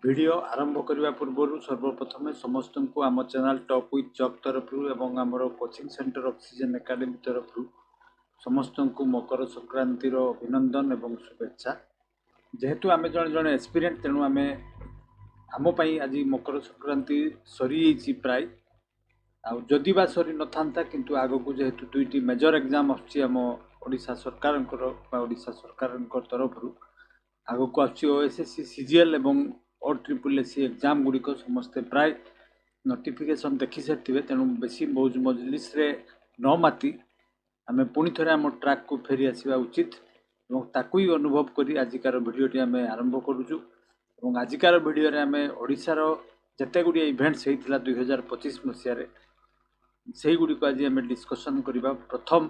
Video आरंभ करने पूर्व सर्वप्रथम समस्त को आम चैनल टॉप विथ जॉब तरफ एवं आमर कोचिंग सेंटर ऑक्सीजन एकेडमी तरफ समस्त को मकर संक्रांतिर अभिनंदन एवं शुभेच्छा। जेहेतु आम जन जन एक्सपीरियंस तेणु आम आमपाई आज मकर संक्रांति सरी प्राय आदि बा सरी न था किंतु आग को जेहेतु दुईटी मेजर एग्जाम आम ओडिशा सरकार तरफ आग को आसएसएससी सीजीएल एवं और ट्रिपल एससी एग्जाम गुड़िक समस्ते प्राय नोटिफिकेशन देखी सारी तेणु बेसी मौज मजलिस न माति आम पुणी थे आम ट्रैक को फेरी आसवा उचित और ताकू ही अनुभव कर आजिकार भिडटी आम आरंभ करुचु। आजिकार भिडियो आम ओडिशार जिते गुड़िया इभेन्ट्स होता 2025 मसीह से गुड़िक आज आम डिस्कसन करवा। प्रथम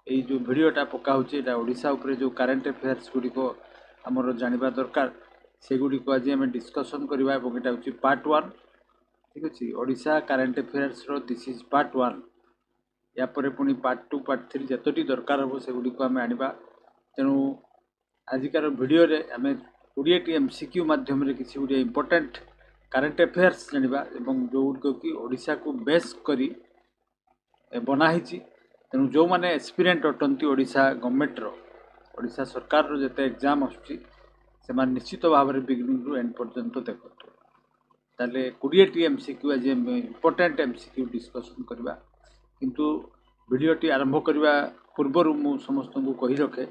ये जो भिडटा पकाऊे ओडिशा उपरे जो करेन्ट अफेयर्स गुड़िक आमर जानवा दरकार से गुड़िक आज आम डिस्कसन करवा। यहाँ हूँ पार्ट 1 ठीक अच्छे Odisha current affairs this is part 1 यापर पुणी पार्ट 2 पार्ट 3 जतटी दरकार हम से गुड़िक आम आने तेणु आजिकार भिडियो आम 20टी एमसीक्यू माध्यम किसी गुड़िया इंपोर्टेंट करेन्ट अफेयर्स जानवा जो गुड़िक कि ओडिशा को बेस करी बनाही तेणु जो मैंने एक्सपीरियंट अटंती ओडिशा गवर्नमेंट ओडिशा सरकार जिते एग्जाम आसुची से निश्चित भाव में बिगिनिंग रु एंड पर्यंत देखो ताले 20टी एमसीक्यू आज इंपोर्टेंट एमसीक्यू डिस्कसन करवा। किंतु वीडियोटी आरंभ करने पूर्वर मु समस्त को कही रखे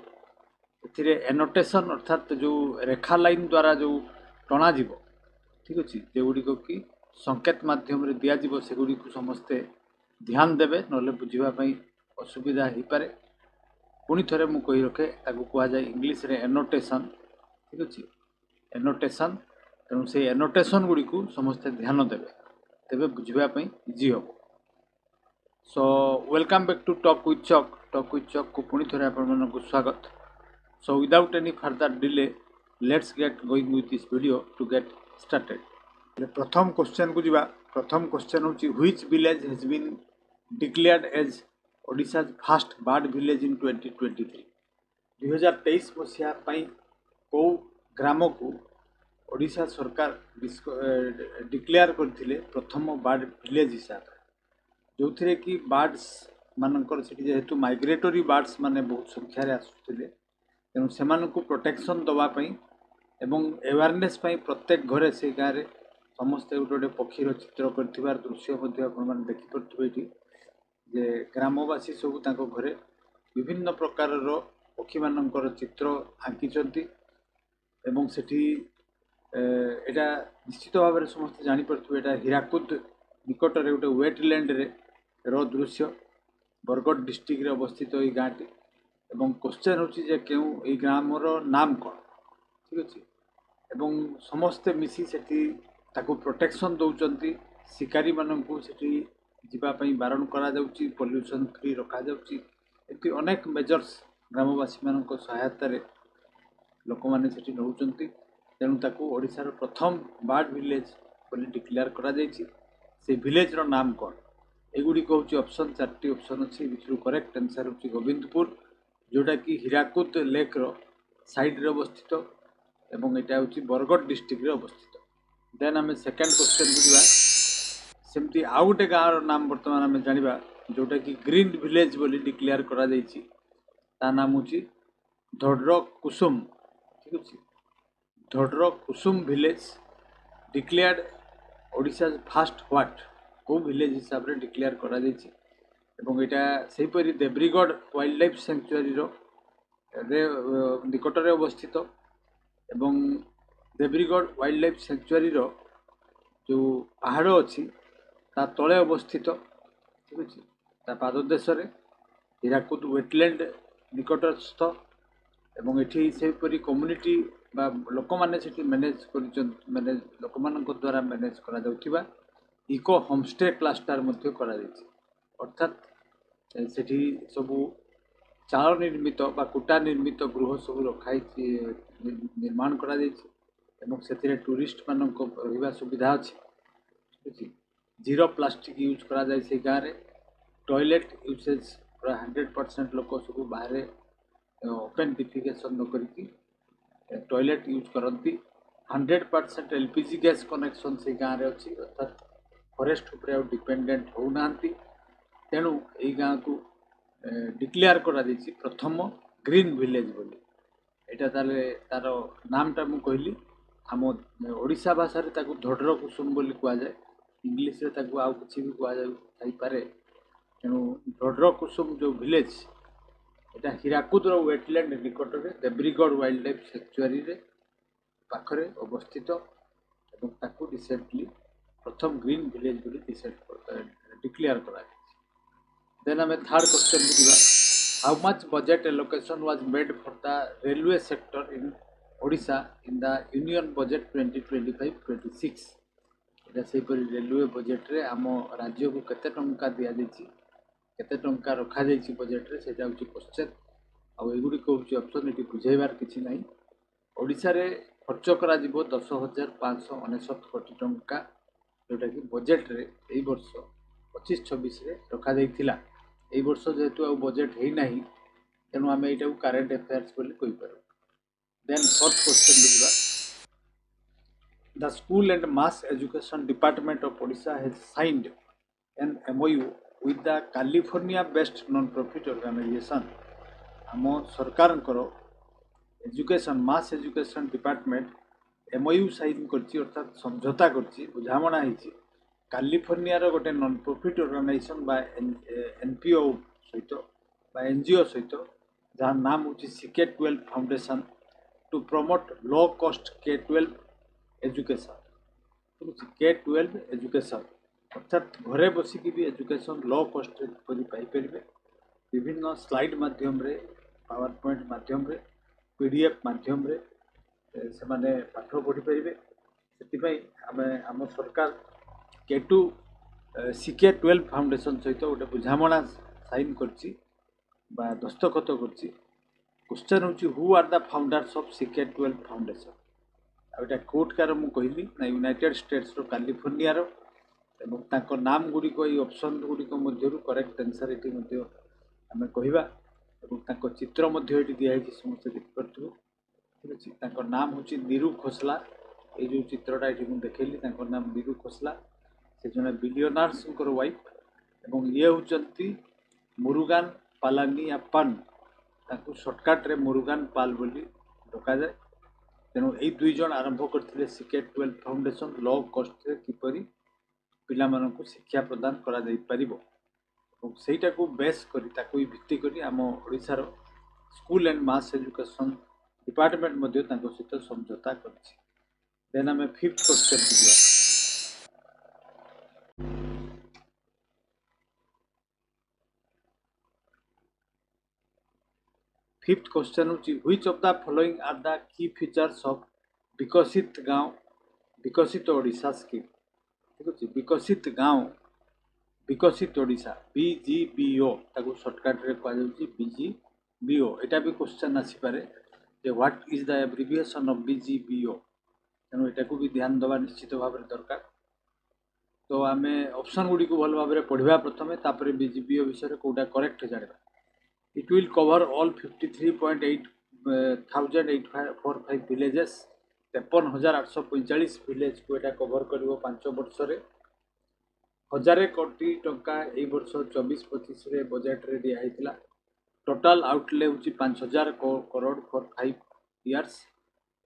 ए एनोटेशन अर्थात जो रेखा लाइन द्वारा जो टणा ठीक अच्छे जो गुड़िक कि संकेत मध्यम दिज्व से गुड़ी समस्ते ध्यान देवे ना बुझापी असुविधा हो पारे। पुणी थे मुझे कही रखे कहुए इंग्लीश रे एनोटेशन ठीक अच्छे एनोटेशन तेणु से एनोटेशन गुड़ी को समस्ते ध्यान देवे तेरे बुझापी इजी हम। So welcome back to talk with चक को पुणी थे आपण स्वागत। So without any further delay let's get going with this video to get started. प्रथम क्वेश्चन को जीवा। प्रथम क्वेश्चन हूँ which village has been declared as Odisha first bird village in 2023। 2023 मसीहा कौ ग्राम को ओडिशा सरकार डिक्लेयर करथिले प्रथम बर्ड विलेज हिसाब जो थे कि बर्ड्स मानकर जेहेतु माइग्रेटरी बर्ड्स माने बहुत संख्यार आसुले तेणु से प्रोटेक्शन दवापाई एवं अवेयरनेस प्रत्येक घरे से गाँव में समस्ते गोटे गोटे पक्षीर चित्र कर दृश्य देखिपे जे ग्रामवासी सब घरे विभिन्न प्रकार पक्षी मानकर चित्र आंकी एवं सेठी एटा निश्चित भाव में समस्त जापे यहाँ हीराकुद निकट में गोटे वेटलैंड रो दृश्य बरगढ़ डिस्ट्रिक्ट रे अवस्थित ये गाँटी एवं क्वेश्चन हूँ क्यों ये ग्रामर नाम कौन ठीक अच्छे एवं समस्ते मिसी सेठी ताको प्रोटेक्शन दौरान शिकारी मानू सेठी जीवाई बारण करा पॉल्यूशन फ्री रखा एमती अनेक मेजर्स ग्रामवासी मान सहायतार लोक मैंने सेठी नौकरी तेणु ताकू ओडिशार प्रथम बर्ड विलेज बोली डिक्लेयर करा जायछि। से विलेज रो नाम कौन एगुड़िक हूँ ऑप्शन 4टी ऑप्शन अच्छी विचु करेक्ट आंसर हूँ गोविंदपुर जोटा कि हीराकुद लेक रो साइड रे अवस्थित एवं यहाँ हूँ बरगढ़ डिस्ट्रिक्ट रे अवस्थित। देन आम सेकेंड क्वेश्चन को जीवा। सेमती आउ गोटे गाँव नाम बर्तमान आम जाना जोटा कि ग्रीन विलेज बोली डिक्लेयर करा जायछि ता नाम हूँ धोड्र कुसुम ठीक अच्छे धोड्र कुसुम village declared Odisha first what को विलेज हिसाब से डिक्लेयर करा जायछि एवं यहाँ से देब्रीगढ़ वाइल्ड लाइफ सेंचुरी निकट में अवस्थित एवं देब्रीगढ़ वाइल्ड लाइफ सेंचुरी जो पहाड़ अच्छी ता तले अवस्थित ठीक अच्छे ता पाददेश हीराकुद वेटलैंड निकटस्थ एवं ये से कम्युनिटी लोक मैंने मैनेज कर लोक मान द्वारा मैनेज करा इको होमस्टे क्लस्टर अर्थात से सब चाल निर्मित कुटा निर्मित गृह सब रखाई निर्माण करा टूरिस्ट मान रहा सुविधा अच्छी जीरो प्लास्टिक यूज करा से गाँव में टॉयलेट यूसेज पूरा 100% लोक सब बाहर ओपन डिफिकेशन न करके टॉयलेट यूज करती 100% एलपीजी गैस कनेक्शन से गाँव में अच्छी अर्थात फरेस्ट उपर डिपेंडेंट होना तेणु यही गाँव को डिक्लेयर करा प्रथम ग्रीन विलेज बोली एटा तार नामटा मु कहली आम ओडिशा भाषा रे ताकू धोडर कुसुम बोली कुआ जाए इंग्लिश रे ताकू आउ किछि भी कुआ जाई पारे तेणु धोडर कुसुम जो विलेज एटा हीराकुद वेटलैंड निकट में देब्रीगढ़ वाइल्ड लाइफ सेंचुरी रे पाखरे अवस्थित एवं ताकू रिसेंटली प्रथम ग्रीन विलेज बोली डिक्लेयर करा देन आम थर्ड क्वेश्चन को दिबा how much budget allocation was made for the railway sector in Odisha in the union budget 2025-26 एटा से पर रेलवे बजेट रे आम राज्य को केते टंका दिया जायछि केते टंका रखा जायछि बजेट रे सेटा होछि क्वेश्चन आ एगुडी को होछि ऑप्शन एटी बुझाइबार किछि नाही ओडिसा रे खर्च करा जिवो 10,599 कोटी टंका जोटा कि बजेट रे एई वर्ष 25-26 रे रखा जायथिला এই বর্ষ যেহেতু আর বজেট হেই নাই তেণু আমি এটাকে কারেন্ট অ্যাফেয়ার্স বলে কই পারু দেন ফোর্থ क्वेश्चन লিখবা The School and Mass Education Department of Odisha has signed an MOU with the California based non-profit organization ଆମ ସରକାରଙ୍କର education mass education department MOU sign करछि अर्थात समझौता करछि बुझामणा ହେଇछि कालिफोर्निया रो गोटे नॉन प्रॉफिट ऑर्गेनाइजेशन बा एनपीओ सहित बा एनजीओ सहित जहाँ नाम होची CK12 foundation to promote low cost K12 education K12 education अर्थात घरे बसिकी भी एजुकेशन लो कॉस्ट करी पाई परिबे विभिन्न स्लाइड माध्यम रे पावर पॉइंट माध्यम रे पीडीएफ माध्यम रे से माने पाठ पढ़ी परिबे सेति पई आम सरकार K2 CK12 फाउंडेशन सहित गोटे बुझामणा साइन करछि बा दस्तखत करछि क्वेश्चन होछि who are the founders of CK12 foundation आटा कोर्ट कार मु कहली ना यूनाइटेड स्टेट्स रो कैलिफोर्निया रो एवं ताको नाम गुडी को ई ऑप्शन गुडी को मध्य रो करेक्ट आंसर एटी मध्य हमें कहबा एवं ताको चित्र मध्य एटी दिया है समस्त देख परथु ठीक अछि ताको नाम होछि नीरू खोसला ए जो चित्रटा एटी मु देखैली ताको नाम नीरू खोसला से जने बिलियनर्स को वाइफ एवं ये होचंती मुरुगान पालानियाप्पन ताकू शॉर्टकट रे मुरुगान पाल बोली डका जाए तेणु यही दुई जन आरंभ करथिले CK12 फाउंडेशन लो कॉस्ट रे किपरि पिला मानकु शिक्षा प्रदान करा जाई परिबो एवं सेटा को बेस करी ताकू भित्ति करी आम ओडिसा रो school and mass education department मध्ये ताको सहित समझौता करछि देन हमें फिफ्थ क्वेश्चन दिया फिफ्थ क्वेश्चन होची which of the following are the key features of विकसित गांव विकसित ओडिशा स्कीम ठीक अछि विकसित गांव विकसित ओडिशा BGBO ताको शॉर्टकट रे कहै छै BGBO एटा भी क्वेश्चन आसी पारे जे what is the abbreviation of BGBO तेणु एटा को भी ध्यान देवा निश्चित भाव दरकार तो आमे ऑप्शन गुडी को भल भाव रे पढिबा प्रथमे तापर BGBO विषय रे कोडा करेक्ट जानिबा It will cover all 53.845 villages 53,845 village को एटा कवर करिवो 5 वर्ष रे 1000 कोटी टंका ए वर्ष 24-25 रे बजेट रे दिया हैतिला टोटल आउटले होची 5000 करोड़ फॉर 5 इयर्स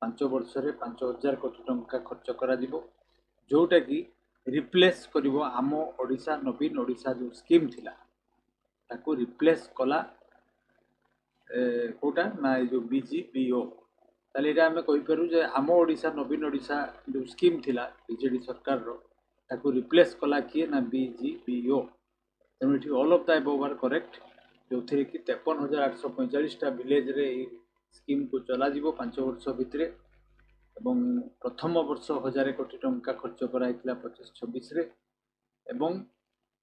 5 वर्ष रे 5000 कोटी टंका खर्च करा दिबो जोटा कि रिप्लेस करिवो आम ओडिशा नवीन ओडिशा जो स्कीम थिला ताको रिप्लेस कला कोटा ना जो BGBO ताले एटा हमें कहि परु जे आम ओडिशा नवीन ओडिशा जो स्कीम थिला बीजेडी सरकार रो ताको रिप्लेस कला किए ना BGBO तेणु एठी all of the above are correct जो थे कि 53,845 टा विलेज रे स्कीम को चला जीवो 5 वर्ष भितरे एवं प्रथम वर्ष 1000 कोटी टंका खर्च करा हितला 25-26 रे एवं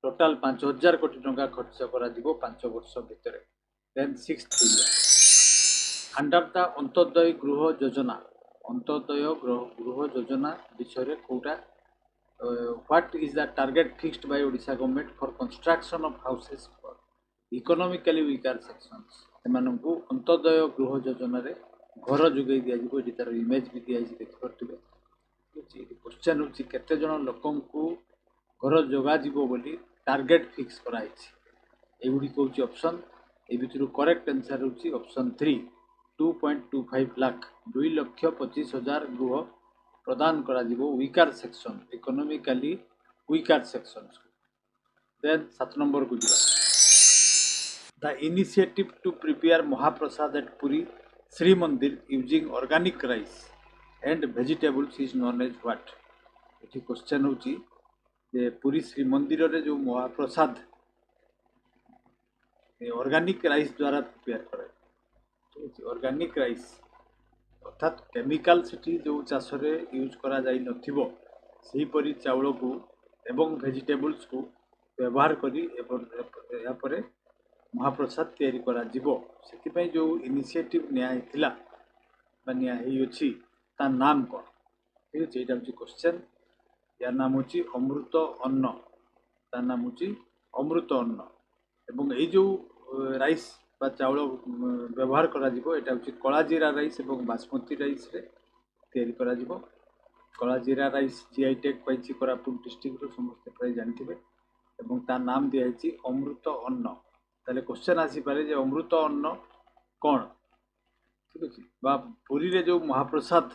टोटल 5000 कोटी टंका खर्च करा जीवो 5 वर्ष भितरे Then sixth under the Antyodaya गृह योजना अंत्योदय गृह योजना विषय Kota what is the target fixed by Odisha government for construction of houses for economically weaker sections सेमानंकु Antyodaya गृह योजना रे घर जोगे दिज्व ये तार इमेज भी दिखाई देखिपे। क्वेश्चन हूँ केते जन लोक घर जोगाजी बोली टार्गेट फिक्स कराई एगुड़ी हूँ ऑप्शन ए भितर करेक्ट आंसर हूँ ऑप्शन 3 2.25 लाख 2,25,000 गृह प्रदान करा weaker section economically weaker section. Then 7 नंबर को जा the initiative to prepare Mahaprasad at Puri Shri Mandir using organic rice and vegetables is known as what. ये क्वेश्चन हूँ पुरी श्री मंदिर रे जो महाप्रसाद ऑर्गेनिक राइस द्वारा प्रिपेयर कराए ठीक है। ऑर्गेनिक राइस अर्थात केमिकल से जो चाष यूज करा जाई नथिबो सही परी चावल को एवं वेजिटेबल्स को व्यवहार करी या परे महाप्रसाद तैयारी करा जिवो सेति जो इनिशिएटिव निया हितला निया ही अछि ता नाम कौन ठीक है। यहाँ हूँ क्वेश्चन यार नाम हूँ अमृत अन्न तार नाम हूँ अमृत अन्न एवं ये जो राइस बा चावल व्यवहार करा जिवो एटा हूँ कला जीरा राइस एवं बासमती राइस रे तैयारी करा जिवो। कला जीरा राइस जीआई टैग पाई कोरापुट डिस्ट्रिक्ट रो समस्त प्राय जानथिबे एवं तार नाम दिया अमृत अन्न। ताले क्वेश्चन आसी पारे जे अमृत अन्न कौन ठीक अच्छे बा पुरी रे जो महाप्रसाद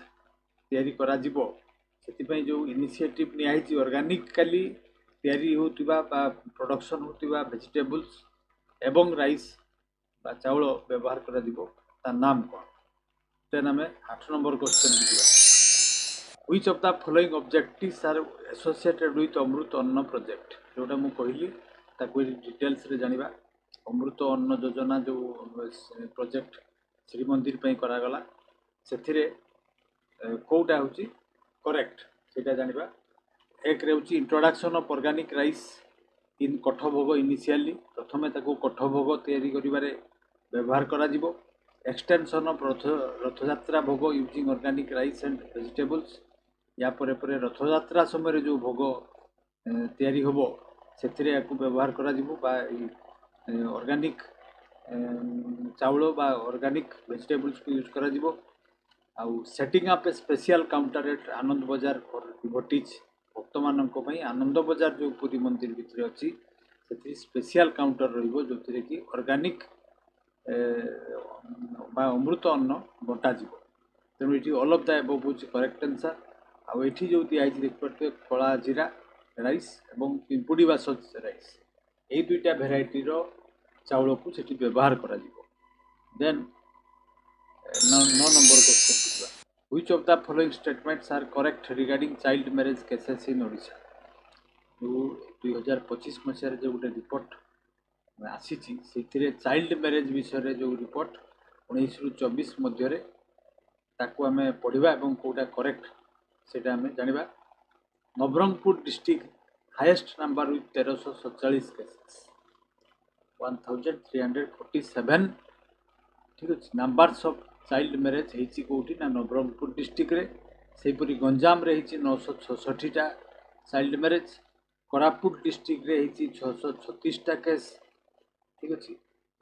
तैयारी करा जिवो सेति जो इनिशिएटिव निया ऑर्गेनिकली तैयारी होतिबा बा प्रोडक्शन होतिबा वेजिटेबल्स एवं राइस बा चावल व्यवहार करा जिवो तार नाम कौन। देन आम 8 नंबर क्वेश्चन बुझा which of the following objectives are associated with Amrit Anna project जोटा मु कहली ताको डिटेल्स रे जानिबा। अमृत अन्न योजना जो प्रोजेक्ट श्री मंदिर पे करागला से कौटा हूँ करेक्ट से जानिबा। एक रे हूँ introduction of organic rice in कठभोग इनिशियली प्रथमे ताको कठभोग तैयारी करिबारे व्यवहार करा जिवो। एक्सटेंशन ऑफ रथयात्रा भोग using organic rice and vegetables या परे परे रथयात्रा समय जो भोग तैयारी होबो सेथिरे याकू व्यवहार करा जिवो बा ऑर्गेनिक चावल बा ऑर्गेनिक वेजिटेबल्स को यूज करा जिवो। आउ सेटिंग अप ए स्पेशल काउंटर एट आनंद बाजार फॉर डिवोटीज भक्त मानक आनंद बाजार जो पुरी मंदिर भितर अच्छी से स्पेशल काउंटर रहिबो जोथिरे कि ऑर्गेनिक बा अमृत अन्न बंटा जिवो। तेणु ये ऑल ऑफ द एबव हूँ करेक्ट आंसर। आउ एठी जो दिया देखिए कला जीरा राइस एवं पिंपुड़ी बास राइस ये दुईटा भेराइटी चावल को सेठी व्यवहार करा जिवो। Then 9 number question which of the following statements are correct regarding child marriage cases in Odisha. जो 2025 मसीह जो गोटे रिपोर्ट आसी चाइल्ड मैरेज विषय जो रिपोर्ट 19 ରୁ 24 मध्य ताकू आम पढ़ा और कौटा करेक्ट से जाना। Nabarangpur district highest number with 1347 cases 1347 ठीक अच्छे नंबर्स ऑफ चाइल्ड मैरेज होती कौटी ना नवरंगपुर डिस्ट्रिक्ट रे सेहीपरी गंजाम रे 966टा चाइल्ड मैरेज कोरापुट डिस्ट्रिक्ट रे 636टा केस ठीक अच्छे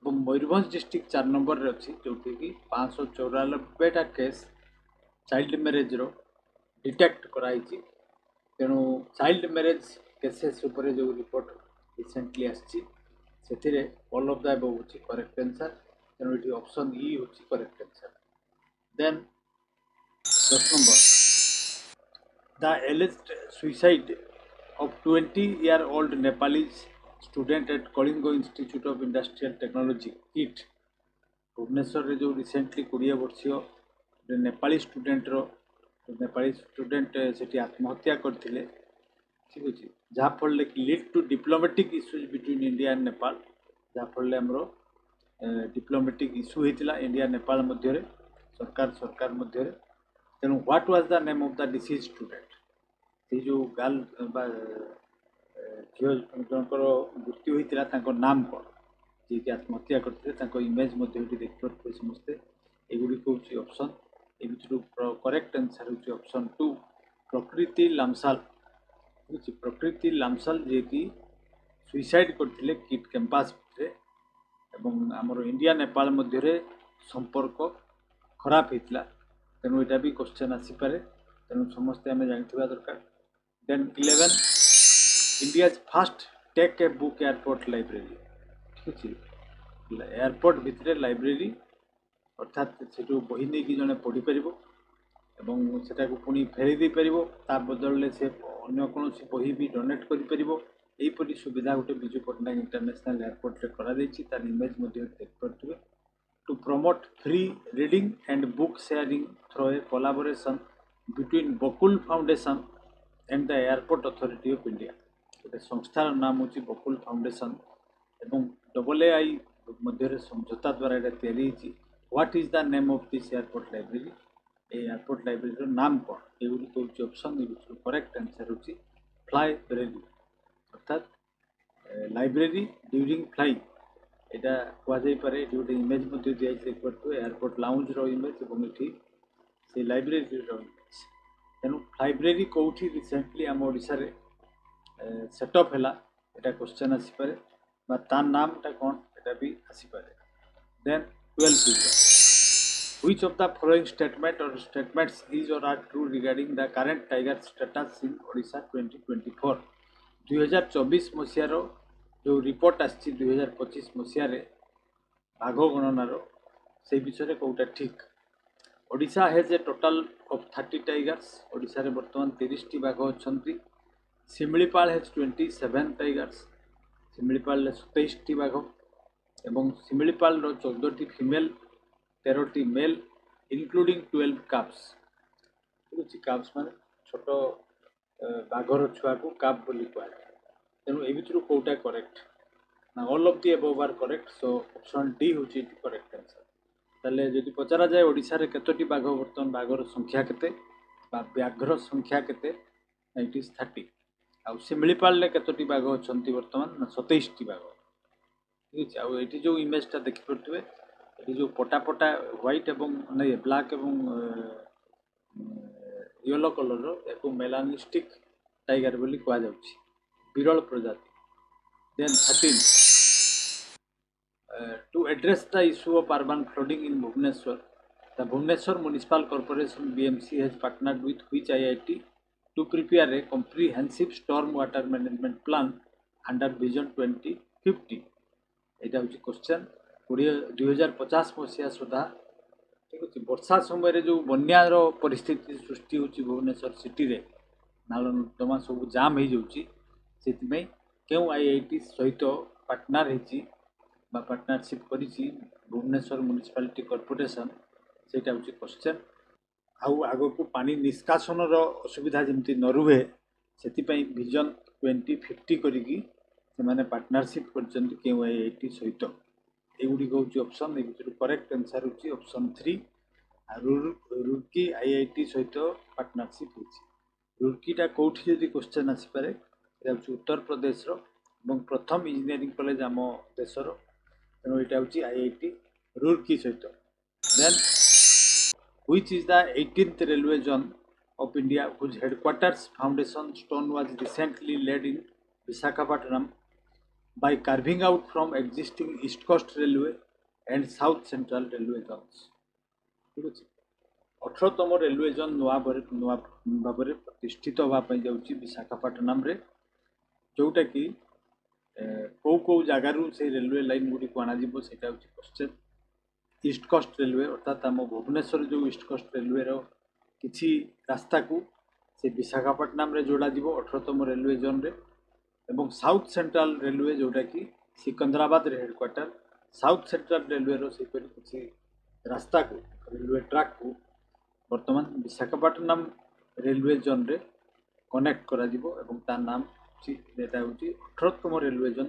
और मयूरभंज डिस्ट्रिक्ट 4 नंबर रे अच्छी जो कि 594टा केस चाइल्ड मैरेज रो डिटेक्ट कराई। तेणु चाइल्ड मैरेज केसेस उपरे जो रिपोर्ट रिसेंटली आसी से ऑल ऑफ द एबव हूँ करेक्ट आंसर। तेणु ये ऑप्शन ई हूँ करेक्ट आंसर। देन 10 नंबर the alleged suicide of 20-year-old Nepalese student at Kalinga Institute of Industrial Technology KIIT Bhubaneswar रे जो रिसेंटली 20 वर्षीय नेपाली स्टूडेंट से आत्महत्या करते ठीक अच्छे जहाँफल lead to diplomatic issues between India and Nepal जहाँफल आमर डिप्लोमेटिक इश्यू होता इंडिया नेपाल मध्य सरकार मध्य। तेणु what was the name of the deceased student से जो गर्ल झील जनकर मृत्यु होता नाम कौन जी आत्महत्या करते इमेज देखिए समस्ते एगुड़ी हूँ ऑप्शन ए करेक्ट आंसर हूँ ऑप्शन 2 प्रकृति लामसाल प्रकृति लामसाल जी कि सुइसाइड करते किट कैंपस भितर एवं आमर इंडिया नेपाल मध्य संपर्क खराब होता तेणु यहाँ भी क्वेश्चन आसीपे तेणु समस्ते आम जाना दरकार। Then 11 India fast take a book airport library ठीक अच्छे एयरपोर्ट भितर लाइब्रेरी अर्थात से बही नहीं कि जड़े पढ़ी पार एवं से पुणी फेरी दे पार बदल से अन्य कौन बही भी डोनेट कर सुविधा गोटे विजु पट्टनायक इंटरनेशनल एयरपोर्ट करा तार इमेज देखिए to promote free reading and book sharing through a collaboration between Bakul foundation and the airport authority of India गोटे संस्थार नाम हूँ बकुल फाउंडेशन एवं AAI मध्य समझौता द्वारा यहाँ या what is the name of this airport library airport library नाम कौन ये हूँ ऑप्शन करेक्ट आंसर हूँ फ्लाई ब्रेरी अर्थात लाइब्रेरी ड्यूरिंग फ्लाई यहाँ कहुपे गोटे इमेज दिखाई एयरपोर्ट लाउंज इमेज और ये से लाइब्रेरी इमेज तेणु लाइब्रेरी कौटी रिसेंटली आम ओडिशा रे सेटअप है यहाँ क्वेश्चन आसीपे तार नामटा कौन यहाँ भी आसीपे। Then 12 Which of the following statement or statements is or are true regarding the current tiger status in Odisha 2024 2024 मसीहार जो रिपोर्ट आसी 2025 मसीह बाघ गणनार से विषय कौटा ठीक। Odisha has a total of 30 tigers Odisha रे वर्तमान 30 टी बाघ अच्छा। शिमिलीपाल हैज 27 टाइगर्स शिमिलीपाल 27 टी बाघ एवं शिमिलीपाल 14 टी फीमेल 13 टी मेल इंक्लूडिंग 12 काप्स ठीक अच्छे काप्स मान छोट बाघर छुआ को काप बोली कहुए तेणु ये भर कौटा करेक्ट ना all of the above are correct so option D हूँ करेक्ट आंसर। ताले जदि पचरा जाए ओडिशा रे केतोटी बाघ बर्तमान बाघर संख्या केते व्याघ्र संख्या केते इट इज 30 आउ शिमिलीपाल केतोटी बाघ अच्छा बर्तमान 27 टी बाघ ठीक है। आउ जो इमेजटा देखिपे ये जो पटा पटा व्हाइट एवं नहीं ब्लैक एवं येलो कलर या मेलानिस्टिक टाइगर बोली कहुई विरल प्रजाति। Then 13 to address the issue of urban flooding in Bhubaneswar the Bhubaneswar municipal corporation BMC has partnered with which IIT to prepare a comprehensive storm water management plan under vision 2050 यहाँ हूँ question 2050 मसीहा सुधा ठीक अच्छे। वर्षा समय जो बन्यार परिस्थिति सृष्टि होची भुवनेश्वर सिटी रे नाल नर्दमा सब जाम हो जाऊँगी से क्यों IIT सहित पार्टनर हो पार्टनरशिप कर भुवनेश्वर म्युनिसिपालिटी कॉर्पोरेशन से हूँ क्वेश्चन। आउ आग को पानी निष्कासन असुविधा जमी न रुहे से विजन 2050 करी पार्टनरशिप कर IIT सहित एगुड़िक हूँ ऑप्शन ये भर करेक्ट आंसर हूँ ऑप्शन 3 रुड़की IIT सहित पार्टनरशिप होती। रुड़कीटा कौटी जदि क्वेश्चन आसीपे यहाँ हूँ उत्तर प्रदेश प्रथम इंजीनियरिंग कॉलेज आम देशर तेणु यहाँ हूँ IIT रुड़की सहित। Then which is the 18th railway zone of India whose headquarters foundation stone was recently laid in Visakhapatnam by carving out from existing East Coast Railway and South Central Railway zones ठीक अच्छे। 18तम railway zone नुआ भाव में प्रतिष्ठित होगापी जाऊँगी विशाखापट्टनम रे जोटा कि कौ कौ जगार से रेलवे लाइन गुड़ी को अणाजिब से हूँ क्वेश्चन। ईस्ट कोस्ट रेलवे अर्थात आम भुवनेश्वर जो ईस्ट कोस्ट रेलवे किसी रास्ता को से विशाखापट्टनम रे जोड़ा 18तम रेलवे जोन रे एवं साउथ सेंट्रल रेलवे जोटा कि सिकंदराबाद रे हेडक्वार्टर साउथ सेंट्रल रेलवे रोपरी किसी रास्ता को रेलवे ट्रैक को वर्तमान विशाखापट्टनम रेलवे जोन रे कनेक्ट करा दिबो एवं तार नाम जेटा होची 18तम रेलवे जोन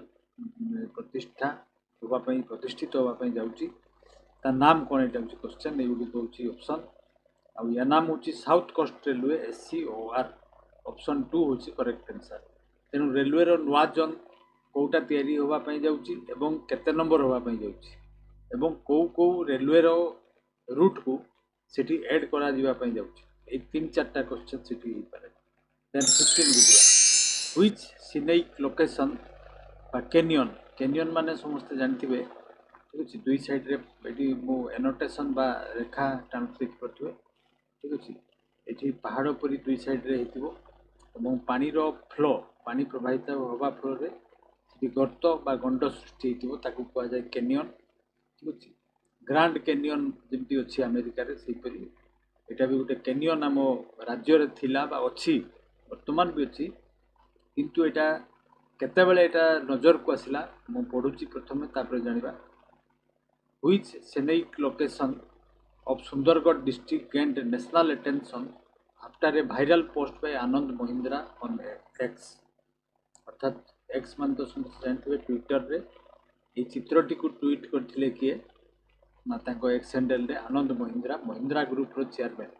प्रतिष्ठित होगापी जाऊँगी तार नाम कौन यहाँ हूँ क्वेश्चन एगुड़िक हूँ ऑप्शन आ या नाम हूँ South Coast Railway SCOR option 2 हूँ करेक्ट आंसर। तेणु रेलवे नुआ जोन कौटा तैयारी होगापी जाऊँगी एवं केते नंबर होगापी जाऊँगी कौ कौ रेलवे रूट को सिटी ऐड करा जीवापी जाऊँगी 3-4टा क्वेश्चन सिटी हो पारे। देन 15 बुझा व्हिच सिनेइक लोकेशन कैनियन कैनियन माने समस्ते जानते ठीक अच्छे दुई साइड्रे ये मो एनोटेसन बा रेखा टाणुची देखिपे ठीक अच्छे ये पहाड़ पर दुई साइड्रे हो पानीर फ्लो पानी प्रवाहित हवा फल गर्त बा गंड सृष्टि होता कहुए कैनियन ठीक अच्छे ग्रांड कैनियन जमी अच्छी अमेरिकार से यहाँ भी गोटे कैनियन आम राज्य थिला बा अच्छी वर्तमान भी अच्छी किंतु यहाँ केतेबेले यहाँ नजर को आसला मु पढ़ुची प्रथमे तापर जानिबा which scenic location of Sundargarh district gained national attention after a viral post by Anand Mahindra on X अर्थात एक्स मान तो जानते ट्विटर रे ये चित्रटी को ट्वीट करथिले किए ना तांको एक्स हैंडल रे आनंद महिंद्रा ग्रुप रो chairman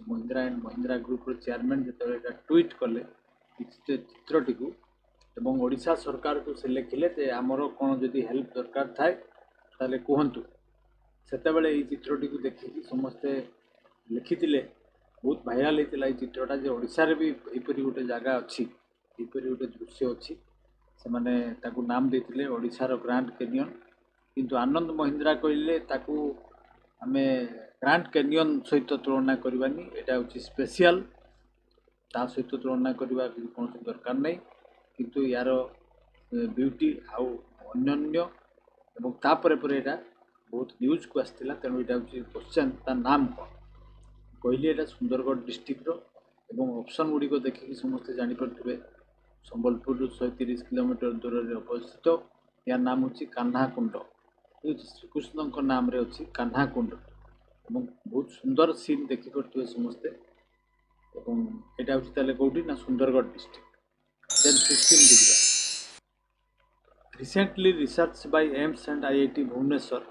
Mahindra and Mahindra group रो चेयरमैन जेतेबेले ट्वीट कले चित्रटी को एवं ओडिशा सरकार को से लिखिले जे हमरो कोन जदि हेल्प दरकार थाए ताले कहतु से चित्रटी को देखिए समस्ते लिखी बहुत भाइराल होता है चित्रटा जो ओडिशा रे भी यहपरी गोटे जगह अच्छी यहपरी गोटे दृश्य अच्छी से माने ताकू नाम देते ओडिशार ग्रांड कैनियन किंतु आनंद महिंद्रा कहले ताकू आमे ग्रांड कैनियन सहित तुलना करवानी एटा होची स्पेशल ता सहित तुलना करवा कौन दरकार नहीं किंतु यार ब्यूटी आउ अन्य एवं तापर पर एटा बहुत न्यूज को आसला तेणु यहाँ हूँ क्वेश्चन ता नाम कौन कहली एटा सुंदरगढ़ डिस्ट्रिक्ट एवं ऑप्शन गुड़ी को देखिए समस्ते जापे संबलपुर 130 किलोमीटर दूर में अवस्थित या नाम हूँ कान्हाकुंड श्रीकृष्ण नाम रे अच्छी कान्हाकुंड एवं बहुत सुंदर सीन देखिपे समस्ते यहाँ हूँ कौटी ना सुंदरगढ़ डिस्ट्रिक्ट देन 16 देखा Recently, research by AIIMS and IIT Bhubaneswar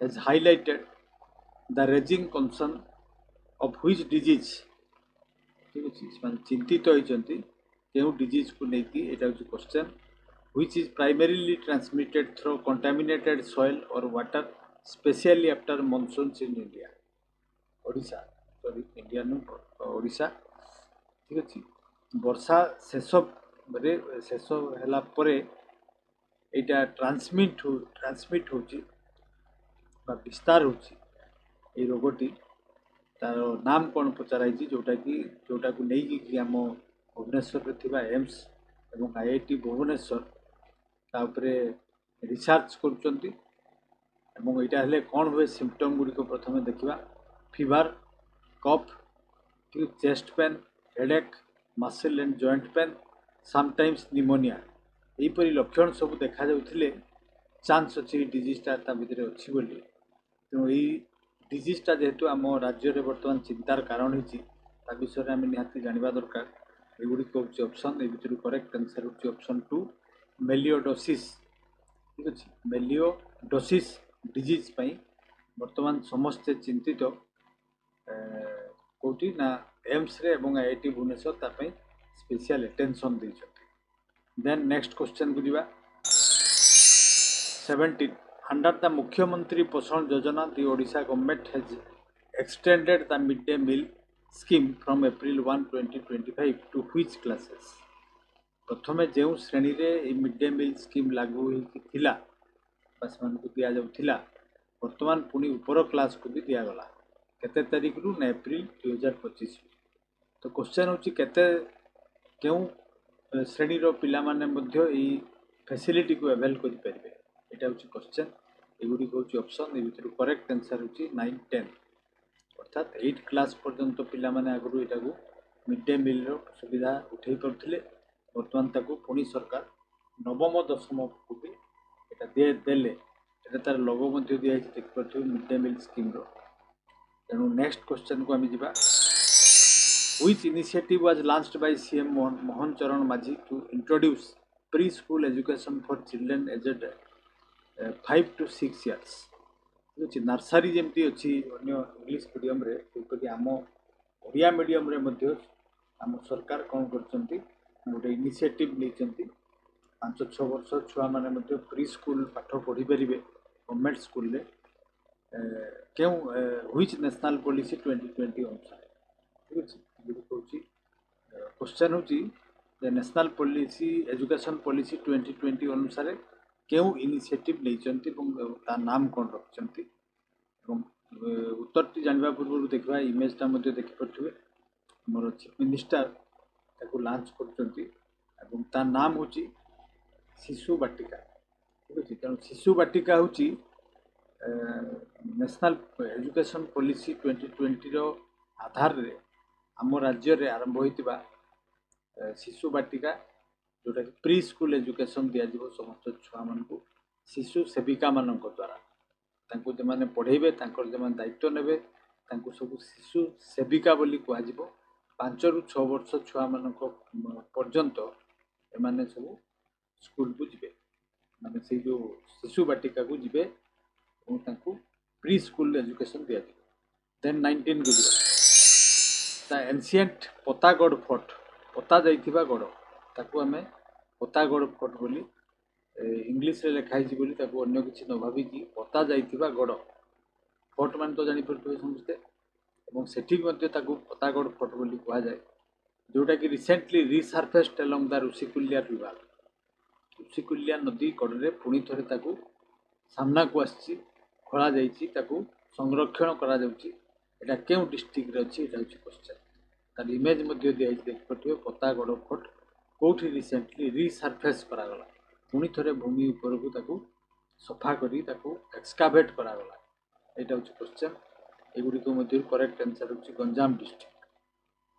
has highlighted the raging concern of which disease ठीक अच्छे चिंतित होती क्यों डिजीज को लेकिन यहाँ हूँ question which is primarily transmitted through contaminated soil or water specially after monsoons in India Odisha sorry India नु ओडिशा ठीक अच्छे वर्षा शेष होला परे एटा ट्रांसमिट होची विस्तार होची ये रोगटी तार नाम कौन पचराई जोटा को नहीं कि आम भुवनेश्वर थिबा एम्स एवं आईआईटी भुवनेश्वर तापरे रिसर्च करुचंती एवं एटा हेले कौन हुए सिम्पटम गुड़ी को प्रथमे देखा fever cough chest pain headache muscle and joint pain sometimes pneumonia यहपरी लक्षण सब देखा जाउथिले चांस अच्छी डिजीजटा भितर अच्छी बोली तेणु यही डिजीजटा जेहेतु आम राज्य में बर्तमान चिंतार कारण होती विषय आम निहाती जानवा दरकार एगुड़िक हूँ ऑप्शन ये भितर करेक्ट आंसर हूँ ऑप्शन 2 मेलियोडोसिस ठीक अच्छे मेलियोडोसिस डिजीज बर्तमान समस्ते चिंतित कौटी ना एम्स रे एवं आईआईटी भुवनेश्वर तापाई स्पेशल अटेंशन देइछथि Then next question को दिवा 17 under the Mukhyamantri Poshan Yojana the Odisha government has extended the midday meal scheme from April 1 2025 to which classes प्रथमे जो श्रेणी रे मिड डे मिल स्कीम लागू होइथिला बस मान को दिया जाउथिला वर्तमान पुनी ऊपर क्लास को भी दिया गला केते तारीख रु ना अप्रैल 2025 तो क्वेश्चन होची केते क्यों श्रेणी पिला माने मध्य फैसिलिटी को अवेल करि परिबे एटा होची क्वेश्चन एगुडी को होची ऑप्शन ए भितर करेक्ट आंसर होची 9 10 अर्थात 8 क्लास पर्यंत पिला माने आगु एटा को मिड डे मिल रो सुविधा उठै करथिले वर्तमान ताको पुनी सरकार नवम दशम को भी एटा दे देले एटा तार लोगो मध्य दिया है देख परथु मिड डे मिल स्कीम रो तेनु नेक्स्ट क्वेश्चन को हम जिबा Which initiative was launched by CM Mohan Charan Majhi to introduce preschool education for children aged 5 to 6 years? Nursery जमती अच्छी अन्य इंग्लिश मीडियम रे सेपरि आम ओडिया मीडियम रे मध्य आम सरकार कौन करछंती गोटे इनिशिएटिव नहीं 5-6 वर्ष छुआ माने मध्य प्री स्कूल पाठ पढ़ी परिबे गवर्नमेंट स्कूल रे क्यों व्हिच नेशनल पॉलिसी 2020 अनुसार ठीक अछि क्वेश्चन हूँ नेशनल पॉलिसी एजुकेशन पॉलिसी 2020 अनुसार କେଉଁ ଇନିସିଏଟିଭ୍ ନେଇଛନ୍ତି ଏବଂ ତା ନାମ କ'ଣ ରଖିଛନ୍ତି ଏବଂ ଉତ୍ତରଟି ଜାଣିବା ପୂର୍ବରୁ ଦେଖିବା ଇମେଜଟା ମଧ୍ୟ ଦେଖିପାରୁଥିବେ। ଆମର ଚିଫ୍ ମିନିଷ୍ଟର ତାକୁ ଲଞ୍ଚ କରୁଛନ୍ତି ଏବଂ ତା ନାମ ହେଉଛି ଶିଶୁ ବାଟିକା। ଠିକ୍ ଅଛି, ତେଣୁ ଶିଶୁ ବାଟିକା ହେଉଛି ନ୍ୟାସନାଲ୍ ଏଜୁକେସନ୍ ପଲିସି 2020ର ଆଧାରରେ ଆମ ରାଜ୍ୟରେ ଆରମ୍ଭ ହୋଇଥିବା ଶିଶୁ ବାଟିକା, ଯେଉଁଟାକି ପ୍ରି ସ୍କୁଲ ଏଜୁକେସନ୍ ଦିଆଯିବ ସମସ୍ତ ଛୁଆମାନଙ୍କୁ ଶିଶୁ ସେବିକାମାନଙ୍କ ଦ୍ୱାରା। ତାଙ୍କୁ ଯେମାନେ ପଢ଼େଇବେ ତାଙ୍କର ଯେମାନେ ଦାୟିତ୍ୱ ନେବେ ତାଙ୍କୁ ସବୁ ଶିଶୁ ସେବିକା ବୋଲି କୁହାଯିବ। 5ରୁ 6 ବର୍ଷ ଛୁଆମାନଙ୍କ ପର୍ଯ୍ୟନ୍ତ ଏମାନେ ସବୁ ସ୍କୁଲକୁ ଯିବେ, ମାନେ ସେଇ ଯେଉଁ ଶିଶୁ ବାଟିକାକୁ ଯିବେ ଏବଂ ତାଙ୍କୁ ପ୍ରି ସ୍କୁଲ ଏଜୁକେସନ୍ ଦିଆଯିବ। ଦେନ୍ 19କୁ ଯିବା ତା ଏନ୍ସିଏଣ୍ଟ ପତାଗଡ଼ ଫୋର୍ଟ, ପୋତା ଯାଇଥିବା ଗଡ଼, ତାକୁ ଆମେ ପତାଗଡ଼ ଫୋର୍ଟ ବୋଲି ଇଂଲିଶରେ ଲେଖା ହେଇଛି ବୋଲି ତାକୁ ଅନ୍ୟ କିଛି ନ ଭାବିକି ପୋତା ଯାଇଥିବା ଗଡ଼, ଫୋର୍ଟ ମାନେ ତ ଜାଣିପାରୁଥିବେ ସମସ୍ତେ, ଏବଂ ସେଠି ମଧ୍ୟ ତାକୁ ପତାଗଡ଼ ଫୋର୍ଟ ବୋଲି କୁହାଯାଏ, ଯେଉଁଟାକି ରିସେଣ୍ଟଲି ରିସର୍ଫେସ୍ଡ ଏଲଙ୍ଗ ଦ ଋଷିକୁଲ୍ୟା ରିଭର, ଋଷିକୁଲ୍ୟା ନଦୀ କଡ଼ରେ ପୁଣି ଥରେ ତାକୁ ସାମ୍ନାକୁ ଆସିଛି, ଖୋଳାଯାଇଛି, ତାକୁ ସଂରକ୍ଷଣ କରାଯାଉଛି। ଏଇଟା କେଉଁ ଡିଷ୍ଟ୍ରିକ୍ଟରେ ଅଛି, ଏଇଟା ହେଉଛି କ୍ୱେଶ୍ଚନ୍। ତାର ଇମେଜ୍ ମଧ୍ୟ ଦିଆଯାଇଛି, ଦେଖିପାରୁଥିବେ ପତାଗଡ଼ ଫୋର୍ଟ କେଉଁଠି ରିସେଣ୍ଟଲି ରିସର୍ଫେସ୍ କରାଗଲା, ପୁଣି ଥରେ ଭୂମି ଉପରକୁ ତାକୁ ସଫା କରି ତାକୁ ଏକ୍ସକାଭେଟ୍ କରାଗଲା। ଏଇଟା ହେଉଛି କ୍ୱେଶ୍ଚନ୍। ଏଗୁଡ଼ିକ ମଧ୍ୟରୁ କରେକ୍ଟ ଆନ୍ସର୍ ହେଉଛି ଗଞ୍ଜାମ ଡିଷ୍ଟ୍ରିକ୍ଟ।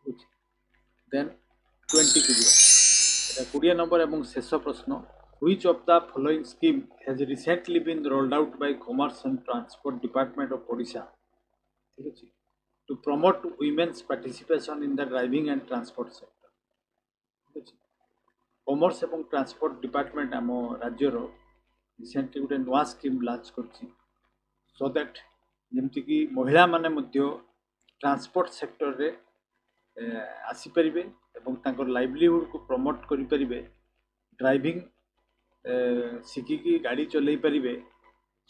ବୁଝି ଦେନ୍ 20କୁ ଯିବା, ଏଇଟା 20 ନମ୍ବର ଏବଂ ଶେଷ ପ୍ରଶ୍ନ। Which of the following scheme has recently been rolled out by Commerce and Transport Department of Odisha, ठीक है, to promote women's participation in the driving and transport sector? ठीक है, कॉमर्स एवं ट्रांसपोर्ट डिपार्टमेंट आम राज्यर रिसेंटली गोटे नुआ scheme launch करछि, सो दैट जमती महिला माने मध्य ट्रांसपोर्ट सेक्टर रे आसीपारे और तांकर लाइवलीहुड को प्रमोट करें, ड्राइविंग शिखिकी गाड़ी चलई पारे,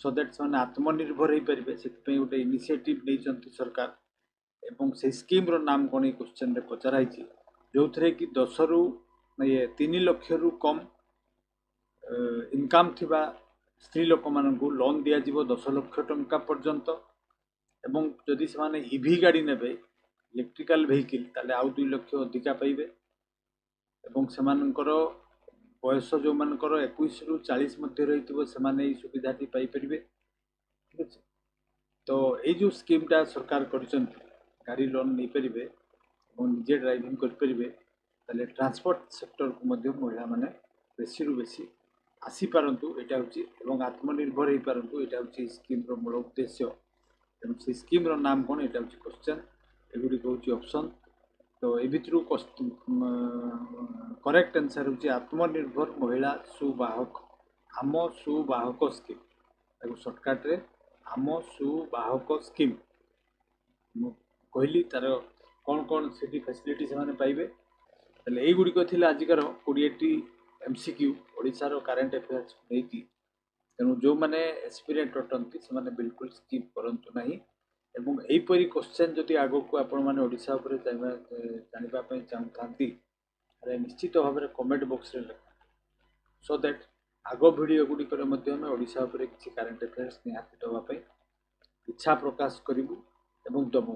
सो दैट से आत्मनिर्भर हो पारे। से गोटे इनिशिएटिव नहीं सरकार, एवं से स्कीम रो नाम कौन क्वेश्चन रे पचराई, जो थे कि 10 रु 3 लाख रु कम इनकम थिबा स्त्री लोक मानू लोन दिया 10 लाख टंका पर्यंत, एवं जदि से इवी गाड़ी नेबे इलेक्ट्रिकल व्हीकल ताले आउ 2 लाख अधिका पाइबे, एवं से बयस जो मानकर 21 रु 40 मध्य रही से सुविधाटी पाइपर। ठीक अच्छे, तो ये जो स्कीमटा सरकार कर गाड़ी लोन नहीं पारे और निजे ड्राइविंग करें, ट्रांसपोर्ट सेक्टर को महिला माने बेसी रु बेसी आसी पारंतु, एटा होची एवं आत्मनिर्भर हो पारंतु, एटा होची स्कीम रो मूल उद्देश्य। एवं से स्कीम रो नाम कौन, एटा होची क्वेश्चन, एगुडी होची ऑप्शन। तो ए भितरु करेक्ट आंसर होची आत्मनिर्भर महिला सुवाहक, आम सुवाहक स्कीम, ताको शॉर्टकट रे आम सुवाहक स्कीम कहली। तार कौन कौन से फैसिलिटी से पाइबे, युड़िक थी आजिकार 20टी MCQ ओडिशार करेन्ट अफेयर्स नहीं। तेणु जो मैंने एस्पिरेंट अटंती से बिल्कुल स्किप करंतु नहीं, एवं यहीपरी क्वेश्चन जदि आगो को आपण मैंने ओडिशा उपर जानापी चाहूँगी निश्चित भाव में कमेंट बॉक्स रे लिख, सो दैट आग भिडियो गुड़िक ओडिशा उपर किसी करेन्ट अफेयर्स निहाती देवाई इच्छा प्रकाश करूँ एवं दबू।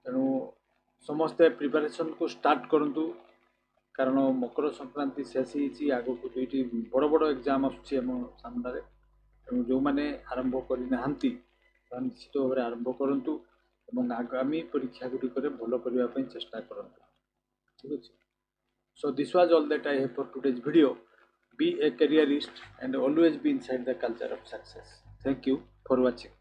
तेणु समस्ते प्रिपरेशन को स्टार्ट करंतु, कारण मकर संक्रांति शेष ही आग को 2टी बड़ बड़ एग्जाम आम सामने। तेणु जो मैंने आरंभ करना निश्चित भाव में आरंभ करूँ और आगामी परीक्षा गुड़िक भल करने चेष्टा करूँ। ठीक अच्छे, so this was all that I have for today's video. Be a careerist and always be inside the culture of success. Thank you for watching.